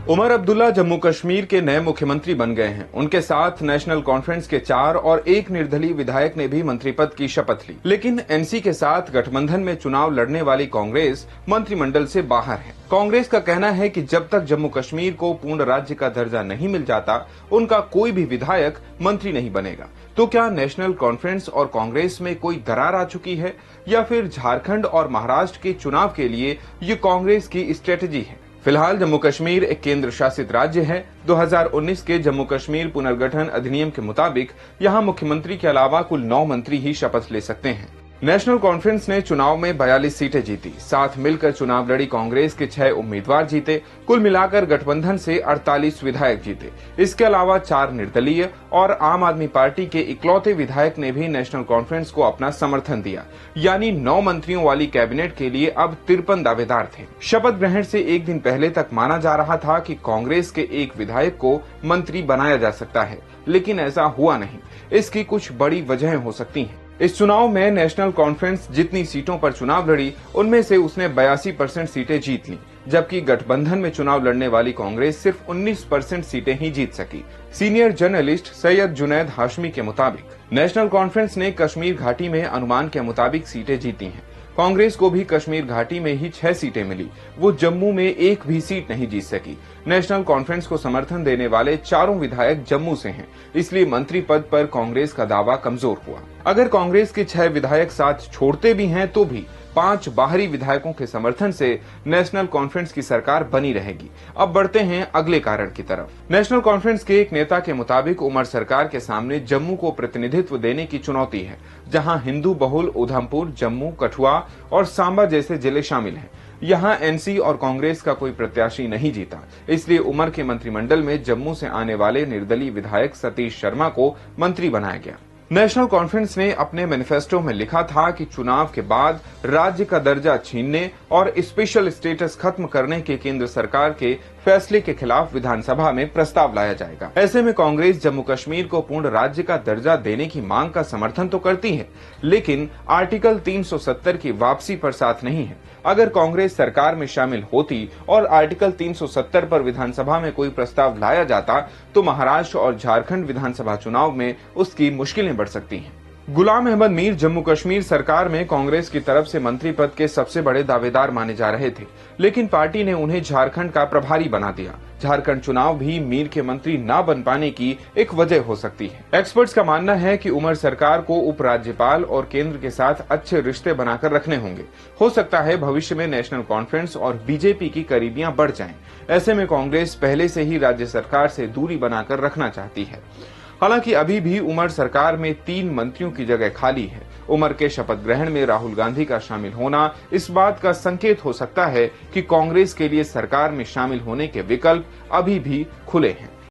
उमर अब्दुल्ला जम्मू कश्मीर के नए मुख्यमंत्री बन गए हैं। उनके साथ नेशनल कॉन्फ्रेंस के 4 और 1 निर्दलीय विधायक ने भी मंत्री पद की शपथ ली। लेकिन एनसी के साथ गठबंधन में चुनाव लड़ने वाली कांग्रेस मंत्रिमंडल से बाहर है। कांग्रेस का कहना है कि जब तक जम्मू कश्मीर को पूर्ण राज्य का दर्जा नहीं मिल जाता, उनका कोई भी विधायक मंत्री नहीं बनेगा। तो क्या नेशनल कॉन्फ्रेंस और कांग्रेस में कोई दरार आ चुकी है, या फिर झारखंड और महाराष्ट्र के चुनाव के लिए ये कांग्रेस की स्ट्रेटेजी है? फिलहाल जम्मू कश्मीर एक केंद्र शासित राज्य है। 2019 के जम्मू कश्मीर पुनर्गठन अधिनियम के मुताबिक यहां मुख्यमंत्री के अलावा कुल 9 मंत्री ही शपथ ले सकते हैं। नेशनल कॉन्फ्रेंस ने चुनाव में 42 सीटें जीती। साथ मिलकर चुनाव लड़ी कांग्रेस के 6 उम्मीदवार जीते। कुल मिलाकर गठबंधन से 48 विधायक जीते। इसके अलावा 4 निर्दलीय और आम आदमी पार्टी के इकलौते विधायक ने भी नेशनल कॉन्फ्रेंस को अपना समर्थन दिया। यानी 9 मंत्रियों वाली कैबिनेट के लिए अब 53 दावेदार थे। शपथ ग्रहण से एक दिन पहले तक माना जा रहा था कि कांग्रेस के एक विधायक को मंत्री बनाया जा सकता है, लेकिन ऐसा हुआ नहीं। इसकी कुछ बड़ी वजहें हो सकती हैं। इस चुनाव में नेशनल कॉन्फ्रेंस जितनी सीटों पर चुनाव लड़ी, उनमें से उसने 82% सीटें जीत लीं, जबकि गठबंधन में चुनाव लड़ने वाली कांग्रेस सिर्फ 19% सीटें ही जीत सकी। सीनियर जर्नलिस्ट सैयद जुनैद हाशमी के मुताबिक नेशनल कॉन्फ्रेंस ने कश्मीर घाटी में अनुमान के मुताबिक सीटें जीती हैं। कांग्रेस को भी कश्मीर घाटी में ही 6 सीटें मिली। वो जम्मू में एक भी सीट नहीं जीत सकी। नेशनल कॉन्फ्रेंस को समर्थन देने वाले 4 विधायक जम्मू से हैं, इसलिए मंत्री पद पर कांग्रेस का दावा कमजोर हुआ। अगर कांग्रेस के 6 विधायक साथ छोड़ते भी हैं तो भी 5 बाहरी विधायकों के समर्थन से नेशनल कॉन्फ्रेंस की सरकार बनी रहेगी। अब बढ़ते हैं अगले कारण की तरफ। नेशनल कॉन्फ्रेंस के एक नेता के मुताबिक उमर सरकार के सामने जम्मू को प्रतिनिधित्व देने की चुनौती है, जहां हिंदू बहुल उधमपुर, जम्मू, कठुआ और सांबा जैसे जिले शामिल हैं। यहाँ एनसी और कांग्रेस का कोई प्रत्याशी नहीं जीता, इसलिए उमर के मंत्रिमंडल में जम्मू से आने वाले निर्दलीय विधायक सतीश शर्मा को मंत्री बनाया गया। नेशनल कॉन्फ्रेंस ने अपने मैनिफेस्टो में लिखा था कि चुनाव के बाद राज्य का दर्जा छीनने और स्पेशल स्टेटस खत्म करने के केंद्र सरकार के फैसले के खिलाफ विधानसभा में प्रस्ताव लाया जाएगा। ऐसे में कांग्रेस जम्मू कश्मीर को पूर्ण राज्य का दर्जा देने की मांग का समर्थन तो करती है, लेकिन आर्टिकल 370 की वापसी पर साथ नहीं है। अगर कांग्रेस सरकार में शामिल होती और आर्टिकल 370 पर विधानसभा में कोई प्रस्ताव लाया जाता, तो महाराष्ट्र और झारखंड विधानसभा चुनाव में उसकी मुश्किलें बढ़ सकती हैं। गुलाम अहमद मीर जम्मू कश्मीर सरकार में कांग्रेस की तरफ से मंत्री पद के सबसे बड़े दावेदार माने जा रहे थे, लेकिन पार्टी ने उन्हें झारखंड का प्रभारी बना दिया। झारखंड चुनाव भी मीर के मंत्री न बन पाने की एक वजह हो सकती है। एक्सपर्ट्स का मानना है कि उमर सरकार को उपराज्यपाल और केंद्र के साथ अच्छे रिश्ते बनाकर रखने होंगे। हो सकता है भविष्य में नेशनल कॉन्फ्रेंस और बीजेपी की करीबियां बढ़ जाएं। ऐसे में कांग्रेस पहले से ही राज्य सरकार से दूरी बनाकर रखना चाहती है। हालांकि अभी भी उमर सरकार में 3 मंत्रियों की जगह खाली है। उमर के शपथ ग्रहण में राहुल गांधी का शामिल होना इस बात का संकेत हो सकता है कि कांग्रेस के लिए सरकार में शामिल होने के विकल्प अभी भी खुले हैं।